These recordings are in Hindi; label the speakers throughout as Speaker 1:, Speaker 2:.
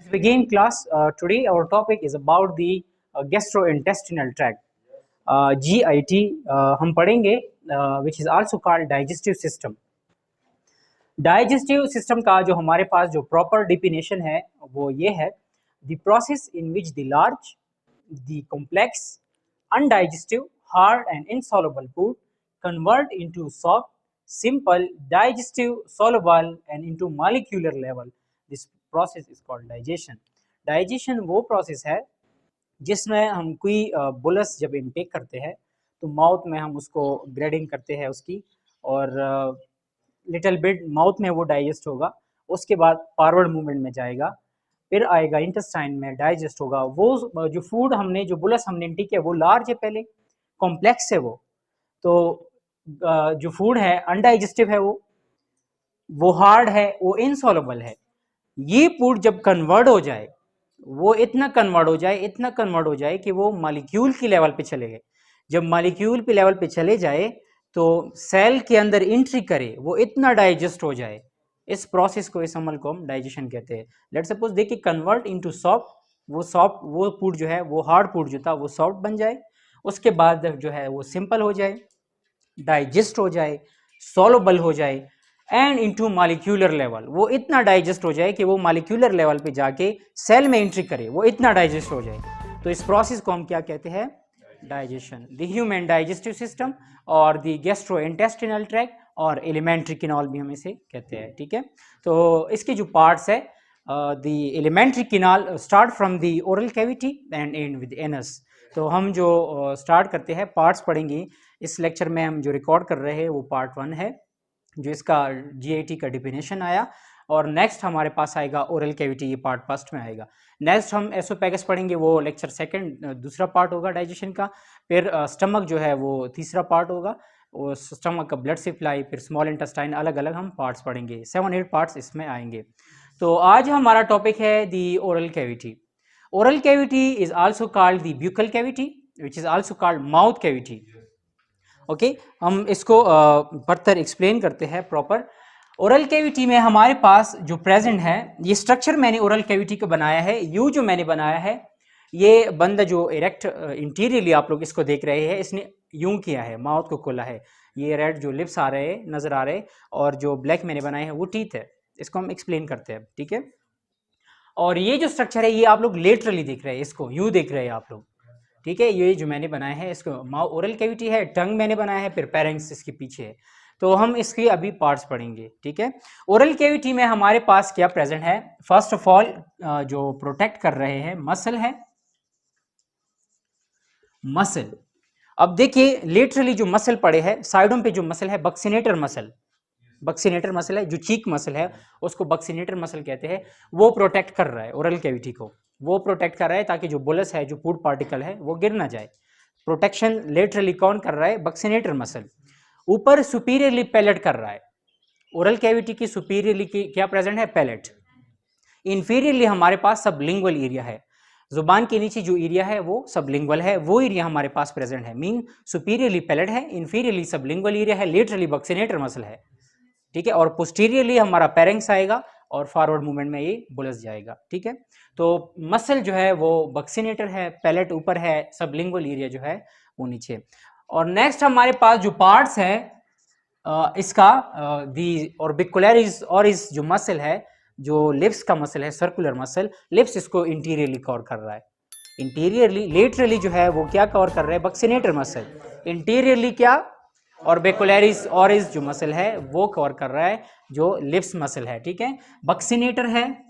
Speaker 1: Begin class. Today our topic is about the gastrointestinal tract. GIT हम पढ़ेंगे which is also called digestive system. Digestive system का जो हमारे पास जो प्रॉपर डिफिनेशन है वो ये है, the process in which the large, the complex, undigestive, hard and insoluble food convert into soft, simple, digestive, soluble and into molecular level. This process is called digestion. Digestion वो प्रोसेस है जिसमें हम कोई बुलस जब इनटेक करते हैं तो माउथ में हम उसको ग्रेडिंग करते हैं उसकी, और लिटिल बिट माउथ में वो डाइजेस्ट होगा, उसके बाद फॉरवर्ड मूवमेंट में जाएगा, फिर आएगा इंटेस्टाइन में डाइजेस्ट होगा. वो जो फूड हमने जो बुलस हमने इंटेक किया वो लार्ज है, पहले कॉम्प्लेक्स है तो जो फूड है अनडाइजेस्टिव है, वो हार्ड है, वो इनसॉल्युबल है. ये फूड जब कन्वर्ट हो जाए, वो इतना कन्वर्ट हो जाए कि वो मॉलिक्यूल की लेवल पे चले गए. जब मॉलिक्यूल पे लेवल पे चले जाए तो सेल के अंदर एंट्री करे, वो इतना डाइजेस्ट हो जाए, इस प्रोसेस को, इस अमल को हम डाइजेशन कहते हैं. लेट्स सपोज देखिए, कन्वर्ट इनटू सॉफ्ट, वो फूड जो है, वो हार्ड फूड जो था वो सॉफ्ट बन जाए, उसके बाद जो है वो सिंपल हो जाए, डाइजेस्ट हो जाए, सॉल्युबल हो जाए, एंड इनटू मॉलिक्यूलर लेवल, वो इतना डाइजेस्ट हो जाए कि वो मॉलिक्यूलर लेवल पे जाके सेल में एंट्री करे, वो इतना डाइजेस्ट हो जाए. तो इस प्रोसेस को हम क्या कहते हैं? Digestion. The human digestive system और द गैस्ट्रोइंटेस्टिनल ट्रैक्ट और एलिमेंट्री किनाल भी हम इसे कहते हैं. ठीक है, तो इसके जो पार्ट्स है, the alimentary canal start from the oral cavity and end with anus. तो हम जो स्टार्ट करते हैं, पार्ट्स पढ़ेंगे इस लेक्चर में. हम जो रिकॉर्ड कर रहे हैं वो पार्ट 1 है, जो इसका GIT का डिफिनेशन आया, और नेक्स्ट हमारे पास आएगा ओरल कैविटी, ये पार्ट फर्स्ट में आएगा. नेक्स्ट हम एसोफेगस पढ़ेंगे, वो लेक्चर सेकंड दूसरा पार्ट होगा डाइजेशन का. फिर स्टमक जो है वो तीसरा पार्ट होगा, वो स्टमक का ब्लड सप्लाई, फिर स्मॉल इंटेस्टाइन, अलग अलग हम पार्ट्स पढ़ेंगे, 7-8 पार्ट्स इसमें आएंगे. तो आज हमारा टॉपिक है the oral cavity. Oral cavity is also called the buccal cavity, which is also called mouth cavity. Okay, हम इसको फर्दर एक्सप्लेन करते हैं प्रॉपर. ओरल कैविटी में हमारे पास जो प्रेजेंट है, ये स्ट्रक्चर मैंने ओरल कैविटी को बनाया है, यू जो मैंने बनाया है, ये बंदा जो इरेक्ट इंटीरियरली आप लोग इसको देख रहे हैं, इसने यूं किया है, माउथ को खोला है. ये रेड जो लिप्स आ रहे हैं, नजर आ रहे हैं, और जो ब्लैक मैंने बनाए हैं वो टीथ है. इसको हम एक्सप्लेन करते हैं. ठीक है, और ये जो स्ट्रक्चर है ये आप लोग लेटरली देख रहे हैं, इसको यूं देख रहे हैं आप लोग. ठीक है, ये जो मैंने बनाया है, इसको ओरल कैविटी है, टंग मैंने बनाया है, फिर पैरेंक्स इसके पीछे है. तो हम इसके अभी पार्ट्स पढ़ेंगे. ठीक है, ओरल कैविटी में हमारे पास क्या प्रेजेंट है? फर्स्ट ऑफ ऑल जो प्रोटेक्ट कर रहे हैं मसल है, मसल. अब देखिए लेटरली जो मसल पड़े हैं साइडों पे, जो मसल है बक्सिनेटर मसल, बक्सिनेटर मसल है, जो चीक मसल है उसको बक्सिनेटर मसल कहते हैं, वो प्रोटेक्ट कर रहा है ओरल कैविटी को. वो प्रोटेक्ट कर रहा है ताकि जो बुलस है, जो फूड पार्टिकल है, वो गिर ना जाए. प्रोटेक्शन लेटरली कौन कर रहा है? बक्सिनेटर मसल. ऊपर सुपीरियरली पैलेट कर रहा है. ओरल कैविटी की सुपीरियरली की क्या प्रेजेंट है? पैलेट. इंफीरियरली हमारे पास सबलिंगुअल एरिया है, जुबान के नीचे जो एरिया है वो सबलिंगुअल है, वो एरिया हमारे पास प्रेजेंट है. मीन सुपीरियरली पैलेट है, इंफीरियरली सबलिंगुअल एरिया है, लेटरली बक्सिनेटर मसल है. ठीक है, और पोस्टीरियरली हमारा पैरेंक्स आएगा, और फॉरवर्ड मूवमेंट में ये बुलस जाएगा. ठीक है, तो मसल जो है वो बक्सिनेटर है, पैलेट ऊपर है, सबलिंगुअल एरिया जो है वो नीचे. और नेक्स्ट हमारे पास जो पार्ट्स है इसका, दी ऑर्बिकुलरिस ऑरिस जो मसल है, जो लिप्स का मसल है, सर्कुलर मसल, लिप्स इसको इंटीरियरली कवर कर रहा है. इंटीरियरली, लेटरली जो है वो क्या कवर कर रहा है? बक्सिनेटर मसल. इंटीरियरली क्या? ऑर्बिकुलरिस ऑरिस जो मसल है वो कवर कर रहा है, जो लिप्स मसल है. ठीक है, बक्सिनेटर है,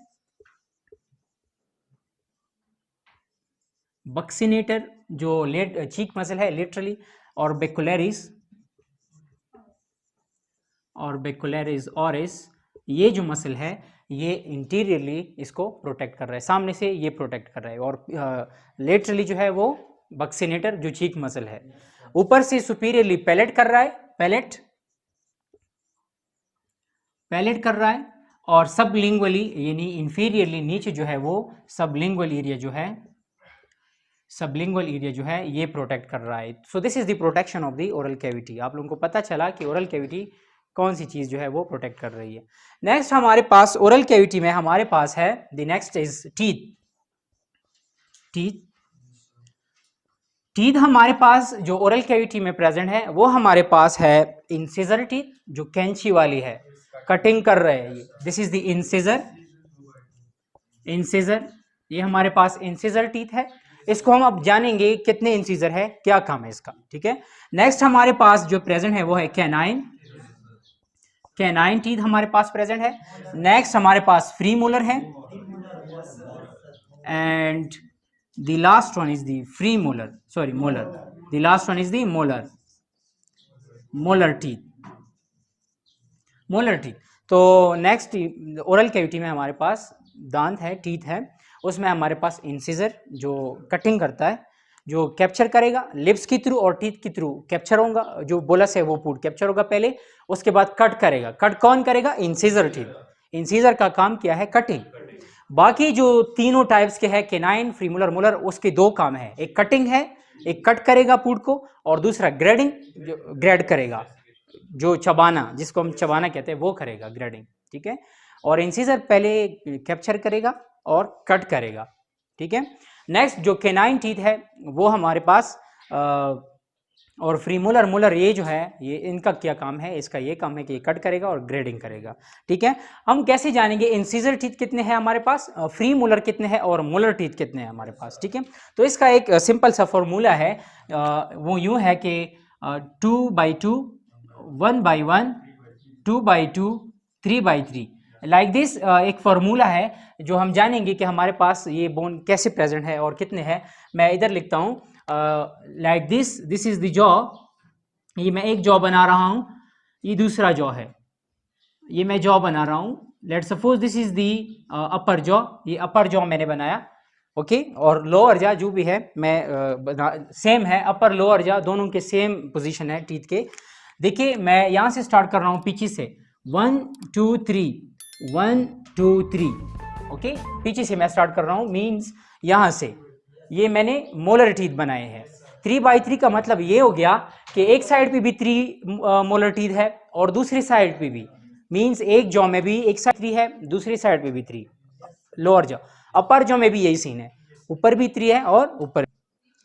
Speaker 1: बक्सिनेटर जो चीक मसल है लेटरली, ऑर्बिकुलरिस ऑरिस, ये जो मसल है ये इंटीरियरली इसको प्रोटेक्ट कर रहा है, सामने से ये प्रोटेक्ट कर रहा है. और लेटरली जो है वो बक्सिनेटर जो चीक मसल है. ऊपर से सुपीरियरली पैलेट कर रहा है, पैलेट कर रहा है, और सबलिंगुअली यानी इंफीरियरली नीचे जो है वो सबलिंगुअल एरिया जो है, सबलिंगुअल एरिया जो है ये प्रोटेक्ट कर रहा है. So this is the protection of the oral cavity. आप लोगों को पता चला कि ओरल कैविटी कौन सी चीज जो है वो प्रोटेक्ट कर रही है। नेक्स्ट हमारे पास ओरल कैविटी में हमारे पास है the next is teeth. Teeth हमारे पास जो ओरल कैविटी में प्रेजेंट है वो हमारे पास है इंसिजर टीथ, जो कैंची वाली है, कटिंग कर रहे हैं ये, दिस इज द इंसिजर, ये हमारे पास इंसिजर टीथ है। इसको हम अब जानेंगे कितने इंसिजर है, क्या काम है इसका, ठीक है। नेक्स्ट हमारे पास जो प्रेजेंट है वो है कैनाइन टीथ हमारे पास प्रेजेंट है। नेक्स्ट हमारे पास फ्री मोलर है and the last one is the free molar, sorry molar, the last one is the molar teeth। तो नेक्स्ट ओरल कैविटी में हमारे पास दांत है, टीथ है, उसमें हमारे पास इंसिजर जो कटिंग करता है, जो कैप्चर करेगा लिप्स की थ्रू और टीथ के थ्रू कैप्चर होगा, जो बोलस है वो फूड कैप्चर होगा पहले, उसके बाद कट करेगा। कट कौन करेगा? इंसिजर टीथ, इंसिजर का काम क्या है? कटिंग। बाकी जो तीनों टाइप्स के हैं केनाइन, फ्री मोलर, मोलर, उसके दो काम है, एक कटिंग है, एक कट करेगा फूड को, और दूसरा ग्रेडिंग, जो ग्रेड करेगा, जो चबाना, जिसको हम चबाना कहते हैं वो करेगा, ग्रेडिंग, ठीक है। और इंसिजर पहले कैप्चर करेगा और कट करेगा, ठीक है। नेक्स्ट जो केनाइन टीथ है वो हमारे पास और फ्री मोलर, मोलर, ये जो है ये इनका क्या काम है? इसका ये काम है कि ये कट करेगा और ग्रेडिंग करेगा, ठीक है। हम कैसे जानेंगे इंसिजर टीथ कितने हैं हमारे पास, फ्री मोलर कितने हैं और मोलर टीथ कितने हैं हमारे पास, ठीक है। तो इसका एक सिंपल सा फॉर्मूला है, वो यूं है कि 2/2, 1/1, 2/2, 3/3, लाइक दिस एक फॉर्मूला है जो हम जानेंगे कि हमारे पास ये बोन कैसे प्रेजेंट है और कितने हैं। मैं इधर लिखता हूँ like this is the jaw, ये मैं एक जॉ बना रहा हूँ, ये दूसरा जॉ है, ये मैं जॉ बना रहा हूँ। Let's suppose this is the upper jaw, ये अपर जॉ मैंने बनाया, ओके। और लोअर जॉ जो भी है मैं सेम है, अपर लोअर जॉ दोनों के सेम पोजीशन है टीथ के। देखिए मैं यहाँ से स्टार्ट कर रहा हूँ पीछे से, 1 2 3, 1 2 3, ओके, पीछे से मैं स्टार्ट कर रहा हूँ, मीन्स यहाँ से ये मैंने मोलर टीथ बनाए हैं। 3/3 का मतलब ये हो गया कि एक साइड पे भी 3 मोलर टीथ है और दूसरी साइड पे भी, मींस एक जॉ में भी एक साइड 3 है, दूसरी साइड पे भी 3, लोअर जॉ। अपर जॉ में भी यही सीन है, ऊपर भी 3 है और ऊपर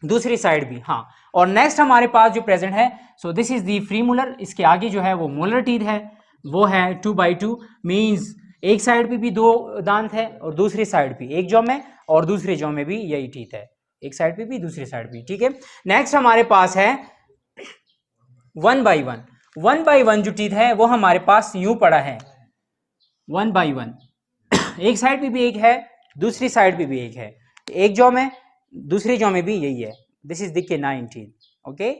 Speaker 1: दूसरी साइड भी, हाँ। और नेक्स्ट हमारे पास जो प्रेजेंट है, so this is the free molar, इसके आगे जो है वो मोलर टीथ है, वो है 2/2, मींस एक साइड पे भी 2 दांत है और दूसरी साइड भी, एक जॉ में और दूसरे जॉ में भी यही टीथ है, एक साइड पे भी दूसरी साइड भी, ठीक है। नेक्स्ट हमारे पास है 1/1, 1/1 जो टीथ है वो हमारे पास यूं पड़ा है, 1/1, एक साइड पे भी एक है, दूसरी साइड पे भी एक है, एक जॉ में दूसरी जॉ में भी यही है, this is the canine teeth, okay.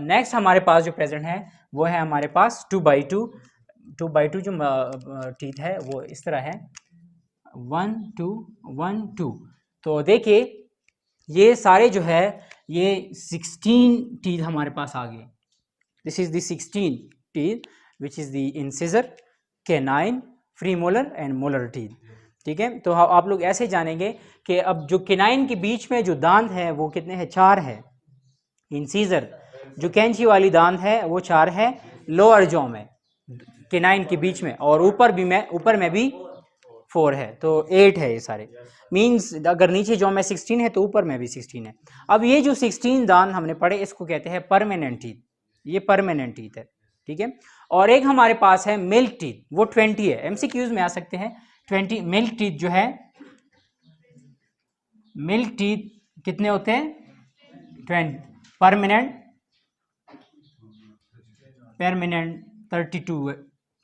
Speaker 1: Next हमारे पास जो प्रेजेंट है वो है हमारे पास 2/2, 2/2 जो टीथ है वो इस तरह है, 1 2 1 2। तो देखिए ये सारे जो है ये 16 टीथ हमारे पास आ गए, this is the 16 teeth which is the incisor, canine, free molar and molar teeth, ठीक है। तो आप लोग ऐसे जानेंगे कि अब जो केनाइन के बीच में जो दांत है वो कितने हैं? 4 है। इंसिजर जो कैंची वाली दांत है वो 4 है लोअर जॉ में, केनाइन के बीच में, और ऊपर में भी 4 है, तो 8 है ये सारे, मींस अगर नीचे जॉ में 16 है तो ऊपर में भी 16 है। अब ये जो 16 दांत हमने पढ़े इसको कहते हैं परमानेंट टीथ, ये परमानेंट टीथ है, ठीक है। और एक हमारे पास है मिल्क टीथ, वो 20 है, एमसीक्यूज में आ सकते हैं 20। मिल्क टीथ जो है, मिल्क टीथ कितने होते हैं? 20, परमानेंट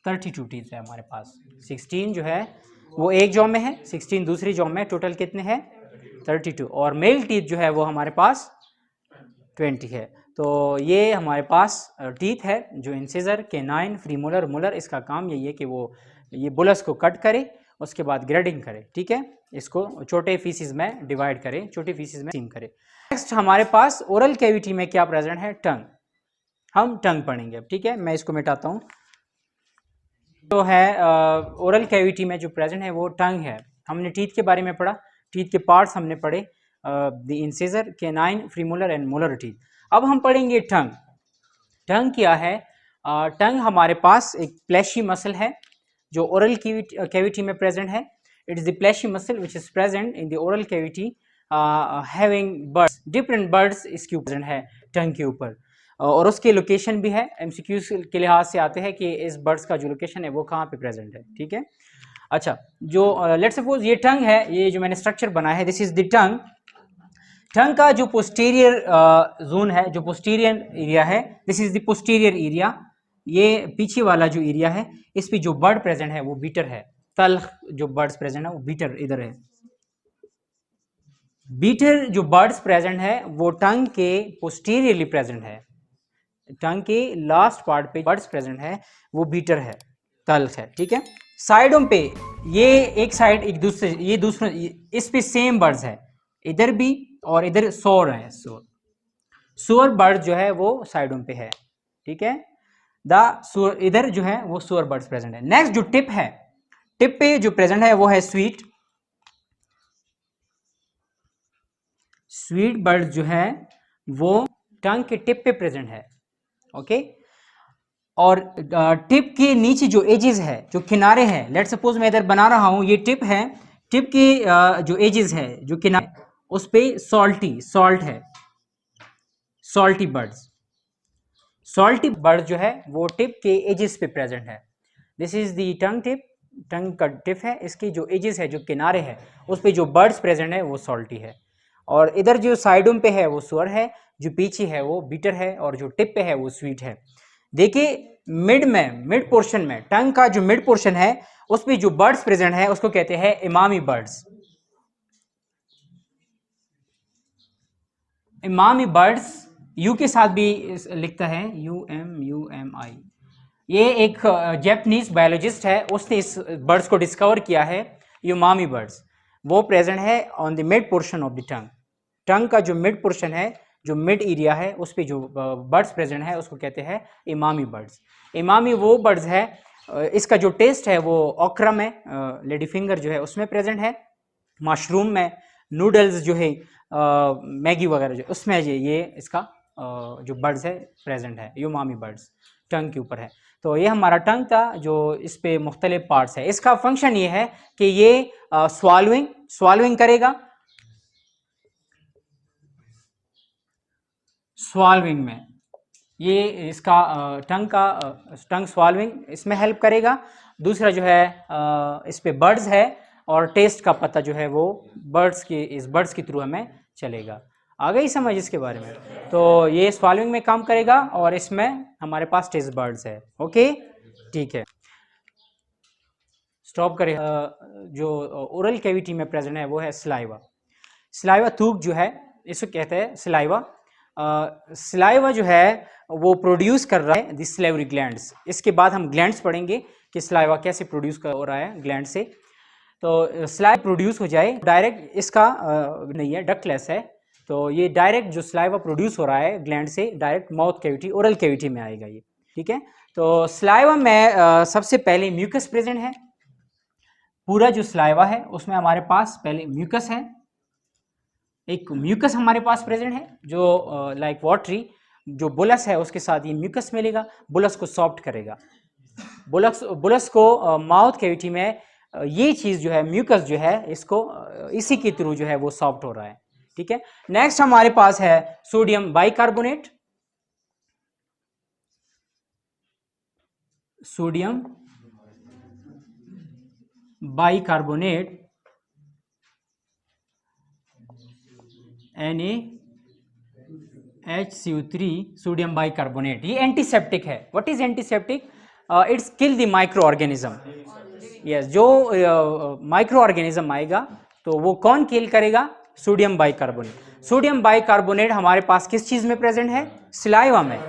Speaker 1: 32 टीथ है हमारे पास। 16 जो है वो एक जॉ में है, 16 दूसरी जॉ में, टोटल कितने हैं? 32। और मिल्क टीथ जो है वो हमारे पास 20 है। तो ये हमारे पास टीथ है जो incisor, canine, free molar, molar, इसका काम यही है कि वो ये बुलस को कट करे, उसके बाद ग्रेडिंग करे, ठीक है, इसको छोटे पीसेस में डिवाइड करे, छोटे पीसेस में सीम करे। नेक्स्ट हमारे पास ओरल कैविटी में क्या प्रेजेंट है? टंग, हम टंग पढ़ेंगे, ठीक है। मैं इसको मिटाता हूँ, तो है ओरल कैविटी में जो प्रेजेंट है वो टंग है। हमने टीथ के बारे में पढ़ा, टीथ के पार्ट्स हमने पढ़े, the incisor, canine, free molar and molar teeth. अब हम पढ़ेंगे टंग। टंग क्या है? टंग हमारे पास एक फ्लैशी मसल है जो ओरल कैविटी में प्रेजेंट है. It is the fleshy muscle which is present in the oral cavity having buds, different buds इसके ऊपर है टंग के ऊपर. और उसकी लोकेशन भी है, एमसीक्यू के लिहाज से आते हैं कि इस बर्ड्स का जो लोकेशन है वो कहाँ पे प्रेजेंट है. ठीक है. अच्छा, जो लेट्स सपोज ये टंग है, ये जो मैंने स्ट्रक्चर बनाया है, this is the tongue. Tongue का जो पोस्टीरियर जोन है, जो पोस्टीरियर एरिया है, this is the posterior area. ये पीछे वाला जो एरिया है, इस पे जो बर्ड प्रेजेंट है वो बीटर है. तल जो बर्ड्स प्रेजेंट है वो बीटर इधर है. बीटर जो बर्ड्स प्रेजेंट है वो टंग के पोस्टीरियरली प्रेजेंट है. टंग के लास्ट पार्ट पे बर्ड्स प्रेजेंट है वो बीटर है, तल है. ठीक है. साइडों पे ये एक साइड एक दूसरे, ये दूसरा, इस पे सेम बर्ड्स है, इधर भी और इधर सोर है. सोर बर्ड जो है वो साइडों पे है. ठीक है. इधर जो है वो सोर बर्ड्स प्रेजेंट है. नेक्स्ट जो टिप है, टिप पे जो प्रेजेंट है वो है स्वीट. स्वीट बर्ड जो है वो टंग के टिप पे प्रेजेंट है. ओके. और टिप के नीचे जो एजेस है, जो किनारे हैं, लेट सपोज मैं इधर बना रहा हूं, ये टिप है, टिप के जो एजेस है, जो किनारे, उस पे सॉल्ट है, सॉल्टी बर्ड्स. सॉल्टी बर्ड जो है वो टिप के एजेस पे प्रेजेंट है. This is the tongue tip. Tongue का टिप है, इसकी जो एजेस है, जो किनारे है, उस पे जो बर्ड्स प्रेजेंट है वो सॉल्टी है. और इधर जो साइडों पे है वो सुअर है, जो पीछे है वो बीटर है, और जो टिप पे है वो स्वीट है. देखिए मिड पोर्शन में, टंग का जो मिड पोर्शन है उस पे जो बर्ड्स प्रेजेंट है उसको कहते हैं Emami birds. Emami birds you के साथ भी लिखता है, UMI. ये एक जैपनीज बायोलॉजिस्ट है, उसने इस बर्ड्स को डिस्कवर किया है. इमामी बर्ड्स वो प्रेजेंट है on the mid portion of the tongue. Tongue का जो मिड पोर्शन है, जो मिड एरिया है, उस पे जो बर्ड्स प्रेजेंट है उसको कहते हैं इमामी बर्ड्स. इमामी वो बर्ड्स है, इसका जो टेस्ट है वो ओक्रा में, लेडी फिंगर जो है उसमें प्रेजेंट है, मशरूम में, नूडल्स जो है, मैगी वगैरह जो उसमें ये इसका जो बर्ड्स है प्रेजेंट है. इमामी बर्ड्स टंग के ऊपर है. तो ये हमारा टंग था जो इस पे मुख्तलिफ पार्ट्स है. इसका फंक्शन ये है कि ये स्वालविंग करेगा. स्वाल्विंग में ये इसका टंग स्वाल्विंग इसमें हेल्प करेगा. दूसरा जो है इस पे बर्ड्स है, और टेस्ट का पता जो है वो इस बर्ड्स के थ्रू हमें चलेगा. आ गई समझ इसके बारे में. तो ये स्वाल्विंग में काम करेगा और इसमें हमारे पास टेस्ट बर्ड्स है. ओके. ठीक है, स्टॉप करें. जो ओरल कैविटी में प्रेजेंट है वो है सलाइवा. सलाइवा थूक जो है इसको कहते हैं सलाइवा. सलाइवा जो है वो प्रोड्यूस कर रहा है द सलेवरी ग्लैंड्स. इसके बाद हम ग्लैंड्स पढ़ेंगे कि सलाइवा कैसे प्रोड्यूस हो रहा है ग्लैंड से. तो सलाइवा प्रोड्यूस हो जाए डायरेक्ट, इसका नहीं है, डक्टलेस है, तो ये डायरेक्ट जो सलाइवा प्रोड्यूस हो रहा है ग्लैंड से direct mouth cavity, oral cavity में आएगा ये. ठीक है. तो सलाइवा में सबसे पहले म्यूकस प्रेजेंट है. पूरा जो सलाइवा है उसमें हमारे पास पहले म्यूकस है. एक म्यूकस हमारे पास प्रेजेंट है जो लाइक वाटरी, जो बुलस है उसके साथ ये म्यूकस मिलेगा, बुलस को सॉफ्ट करेगा. बुलस को माउथ कैविटी में ये चीज जो है म्यूकस जो है इसको इसी के थ्रू जो है वो सॉफ्ट हो रहा है. ठीक है. नेक्स्ट हमारे पास है sodium bicarbonate. Sodium bicarbonate NaHCO3 sodium bicarbonate. ये एंटीसेप्टिक है. What is antiseptic? It's kill the micro organism. Yes, जो माइक्रो ऑर्गेनिज्म आएगा तो वो कौन किल करेगा? Sodium bicarbonate. सोडियम बाइकार्बोनेट हमारे पास किस चीज में प्रेजेंट है? सलाइवा में.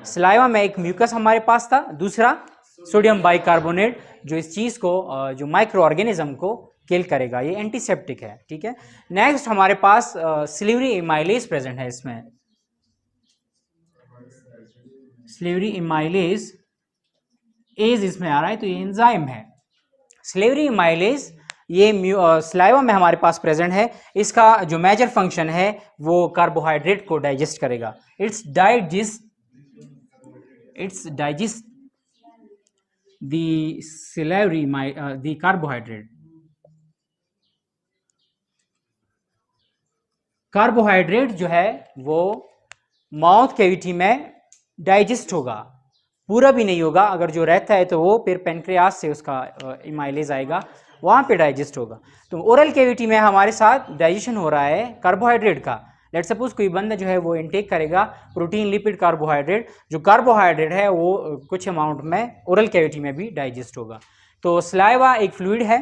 Speaker 1: सलाइवा में एक म्यूकस हमारे पास था, दूसरा सोडियम बाइकार्बोनेट जो इस चीज को जो माइक्रो ऑर्गेनिज्म को किल करेगा. ये एंटीसेप्टिक है. ठीक है. नेक्स्ट हमारे पास सिल्वरी इमाइलेज प्रेजेंट है. इसमें सिल्वरी इमाइलेज एज इसमें आ रहा है, तो ये एंजाइम है. सिल्वरी इमाइलेज ये सलाइवा में हमारे पास प्रेजेंट है. इसका जो मेजर फंक्शन है वो कार्बोहाइड्रेट को डाइजेस्ट करेगा. It's the salivary the carbohydrate. Carbohydrate जो है वो माउथ कैविटी में डाइजेस्ट होगा, पूरा भी नहीं होगा, अगर जो रहता है तो वो फिर पेनक्रियास से उसका इमाइलेज आएगा, वहाँ पे डाइजेस्ट होगा। तो ओरल कैविटी में हमारे साथ डाइजेशन हो रहा है कार्बोहाइड्रेट का। लेट सपोज कोई बंदा जो है वो इनटेक करेगा प्रोटीन, लिपिड, कार्बोहाइड्रेट, जो कार्बोहाइड्रेट है वो कुछ अमाउंट में ओरल कैविटी में भी डाइजेस्ट होगा। तो सलाइवा एक फ्लूइड है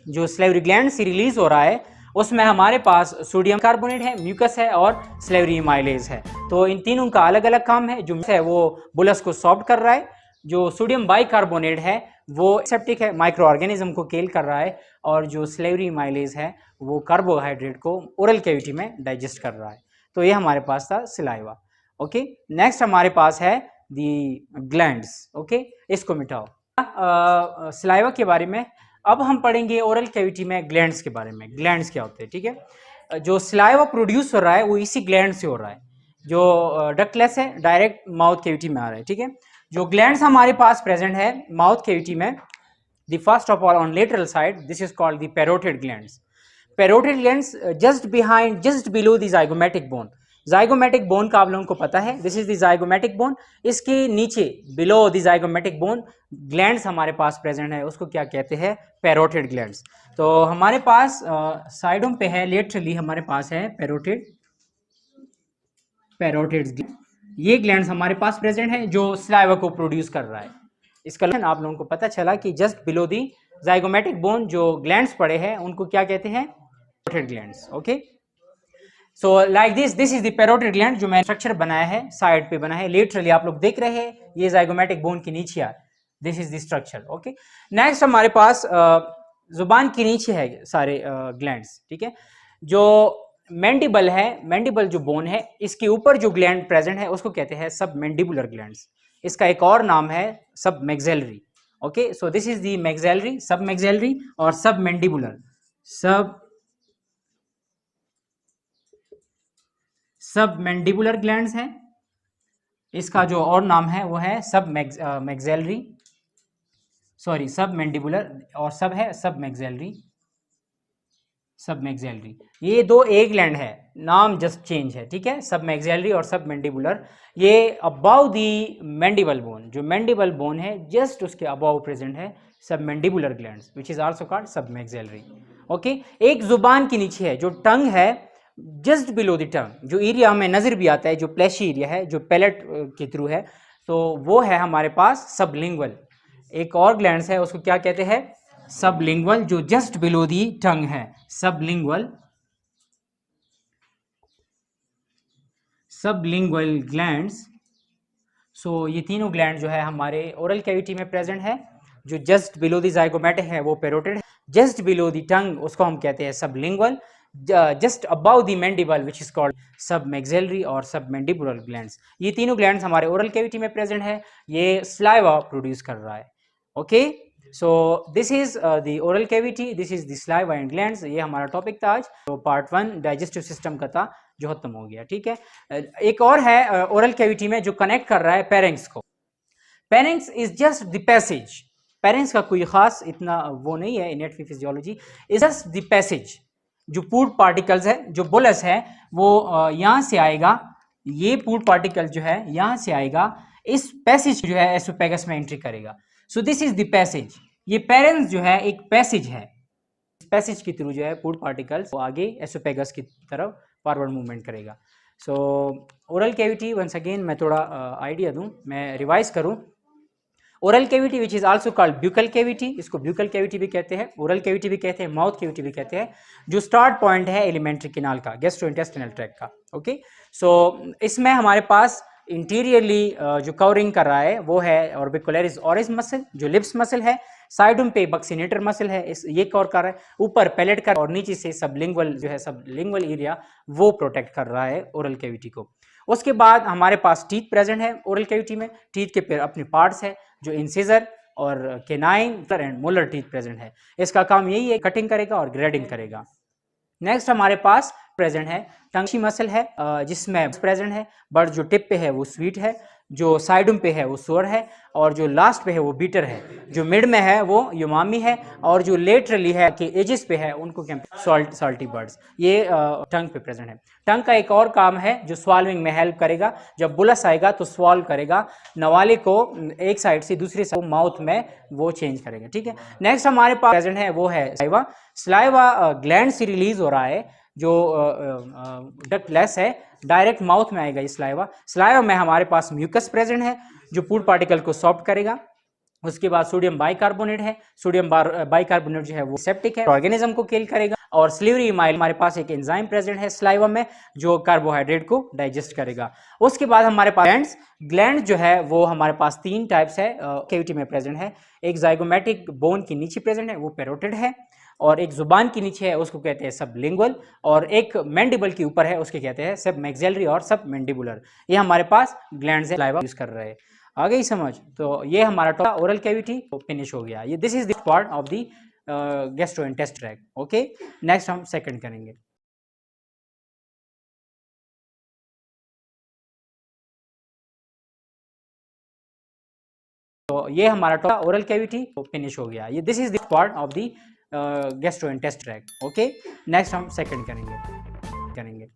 Speaker 1: जो सलाइवरी ग्लैंड से रिलीज हो रहा है, उसमें हमारे पास सोडियम कार्बोनेट है, म्यूकस है और सलाइवरी माइलेज है। तो इन तीनों का अलग अलग काम है। जो है वो बुलस को सॉफ्ट कर रहा है, जो सोडियम बाइकार्बोनेट है वो सेप्टिक है, माइक्रो ऑर्गेनिज्म को किल कर रहा है, और जो सलाइवरी माइलेज है वो कार्बोहाइड्रेट को ओरल कैविटी में डाइजेस्ट कर रहा है। तो ये हमारे पास था सलाइवा। ओके, नेक्स्ट हमारे पास है दी ग्लैंड्स। ओके, इसको मिटाओ। सलाइवा के बारे में अब हम पढ़ेंगे ओरल कैविटी में ग्लैंड्स के बारे में। ग्लैंड्स क्या होते हैं, ठीक है। जो सलाइवा प्रोड्यूस हो रहा है वो इसी ग्लैंड से हो रहा है, जो डक्टलेस है, डायरेक्ट माउथ कैविटी में आ रहा है, ठीक है। जो ग्लैंड्स हमारे पास प्रेजेंट है माउथ कैविटी में, the first of all on lateral side, this is called the parotid glands. Parotid glands just behind, just below the zygomatic bone. Zygomatic bone का आप लोगों को पता है, this is the zygomatic bone. इसके नीचे below the zygomatic bone glands हमारे पास प्रेजेंट है, उसको क्या कहते हैं, पैरोटिड ग्लैंड्स। तो हमारे पास साइडों पे है, लेटरली हमारे पास है पैरोटिड, पैरोटिड। ये ग्लैंड्स हमारे पास प्रेजेंट है जो सलाइवा को प्रोड्यूस कर रहा है। इसका आप लोगों को पता चला कि just below the zygomatic bone जो ग्लैंड्स पड़े हैं उनको क्या कहते हैं, parotid glands. Okay, so like this is the parotid gland जो मैंने स्ट्रक्चर बनाया है, साइड पे बना है, लेटरली आप लोग देख रहे हैं, ये जाइगोमेटिक बोन के नीचे है, this is the structure. Okay, next हमारे पास जुबान के नीचे है सारे ग्लैंड्स, ठीक है। जो मैंडिबल है, मैंडिबल जो बोन है, इसके ऊपर जो ग्लैंड प्रेजेंट है उसको कहते हैं सब मैंडिबुलर ग्लैंड्स। इसका एक और नाम है सब maxillary. Okay, so this is the maxillary, सब मैक्सिलरी और सब मैंडिबुलर, सब मैंडिबुलर ग्लैंड्स हैं। इसका जो और नाम है वो है सब मैक्सिलरी, सॉरी सब मैंडिबुलर, और सब है सब मैक्सिलरी, सब मैक्सिलरी। ये दो एक ग्लैंड है, नाम जस्ट चेंज है, ठीक है, सब मैक्सिलरी और सब मैंडिबुलर। ये अबाउ दी मैंडिबल बोन, जो मैंडिबल बोन है जस्ट उसके अबाउ प्रेजेंट है सब mandibular glands which is also called सब मैक्सिलरी। ओके, एक जुबान के नीचे है जो टंग है, जस्ट बिलो द टंग, जो एरिया हमें नजर भी आता है, जो प्लेशी एरिया है, जो पैलेट के थ्रू है, तो वो है हमारे पास सबलिंगुअल। एक और ग्लैंड्स है उसको क्या कहते हैं, सबलिंगुअल, जो जस्ट बिलो दी टंग है, सबलिंगुअल, सबलिंगुअल ग्लैंड्स। सो ये तीनों ग्लैंड जो है हमारे ओरल कैविटी में प्रेजेंट है। जो जस्ट बिलो दी जाइगोमेटिक है वो पैरोटिड है, जस्ट बिलो दी टंग उसको हम कहते हैं sublingual, just above the mandible which is called submaxillary और सब मैंडिबुलर ग्लैंड्स। ये तीनों ग्लैंड्स हमारे ओरल कैविटी में प्रेजेंट है, ये सलाइवा प्रोड्यूस कर रहा है। Okay, so this is the oral cavity, this is the saliva and glands. ये हमारा टॉपिक था आज, तो पार्ट 1 डाइजेस्टिव सिस्टम का था जो खत्म हो गया, ठीक है। एक और है ओरल कैविटी में जो कनेक्ट कर रहा है पेरिंग्स को। पेरिंग्स इज जस्ट द पैसेज, पेरिंग्स का कोई खास इतना वो नहीं है इनेट physiology, is just the passage. जो फूड पार्टिकल्स है, जो बुलस है वो यहाँ से आएगा, ये फूड पार्टिकल जो है यहाँ से आएगा, इस पैसेज जो है एसोफेगस में एंट्री करेगा। So this is the passage. ये पेरेंस जो है एक पैसेज है, इस पैसेज के थ्रू जो है फूड पार्टिकल्स वो आगे एसोफेगस की तरफ फॉरवर्ड मूवमेंट करेगा। So oral cavity once again मैं थोड़ा आइडिया दूं, मैं रिवाइज करूं। Oral cavity which is also called buccal cavity, इसको ब्यूकल कैविटी भी कहते हैं, ओरल कैविटी भी कहते हैं, माउथ कैविटी भी कहते हैं, जो स्टार्ट पॉइंट है एलिमेंट्री कैनाल का, गैस्ट्रोइंटेस्टिनल ट्रैक्ट का। ओके, सो इसमें हमारे पास इंटीरियरली जो कवरिंग कर रहा है वो है ऑर्बिकुलरिस ऑरिस मसल, जो लिप्स मसल है, साइडों पे बक्सिनेटर मसल है, इस ये कवर कर रहा है, ऊपर पैलेट का, और नीचे से सबलिंगुअल जो है, सबलिंगुअल एरिया वो प्रोटेक्ट कर रहा है ओरल कैविटी को। उसके बाद हमारे पास टीथ प्रेजेंट है ओरल कैविटी में, टीथ के फिर अपने पार्ट्स है, जो इंसिजर और canine and molar teeth present है। इसका काम यही है, कटिंग करेगा और ग्रेडिंग करेगा। नेक्स्ट हमारे पास प्रेजेंट है टंग की मसल है, जिसमें प्रेजेंट है, बट जो टिप पे है वो स्वीट है, जो साइडम पे है वो सोर है, और जो लास्ट पे है वो बीटर है, जो मिड में है वो युमामी है, और जो लेटरली है कि एजेस पे है उनको क्या सॉल्टी बर्ड्स। ये टंग पे प्रेजेंट है। टंग का एक और काम है जो स्वाल्विंग में हेल्प करेगा, जब बुलस आएगा तो स्वाल्व करेगा नवाले को, एक साइड से दूसरी साइड माउथ में वो चेंज करेगा, ठीक है। नेक्स्ट हमारे पास प्रेजेंट है वो है स्लाइवा। स्लाइवा ग्लैंड से रिलीज हो रहा है, जो डक्टलेस है, डायरेक्ट माउथ में आएगा ये स्लाइवा। स्लाइवा में हमारे पास म्यूकस प्रेजेंट है जो फूड पार्टिकल को सॉफ्ट करेगा। उसके बाद सोडियम बाइकार्बोनेट है, सोडियम बाइकार्बोनेट जो है वो सेप्टिक है, ऑर्गेनिज्म को किल करेगा। और स्लीवरी इमाइल हमारे पास एक एंजाइम प्रेजेंट है स्लाइवा में जो कार्बोहाइड्रेट को डाइजेस्ट करेगा। उसके बाद हमारे पास ग्लैंड जो है वो हमारे पास तीन टाइप्स है कैविटी में प्रेजेंट है। एक जाइगोमेटिक बोन के नीचे प्रेजेंट है वो पेरोटिड है, और एक जुबान के नीचे है उसको कहते हैं सबलिंगुअल, और एक मैंडिबल के ऊपर है उसके कहते हैं सब मैक्सिलरी और सब मैंडिबुलर। ये हमारे पास ग्लैंड से यूज कर रहे हैं। आ गई समझ? तो ये हमारा ओरल कैविटी फिनिश हो गया। ये this is the part of the gastrointestinal tract. Okay, next हम सेकंड करेंगे। तो ये हमारा ओरल कैविटी फिनिश हो गया। ये this is the part of the gastrointestinal tract. Okay, next हम सेकंड करेंगे।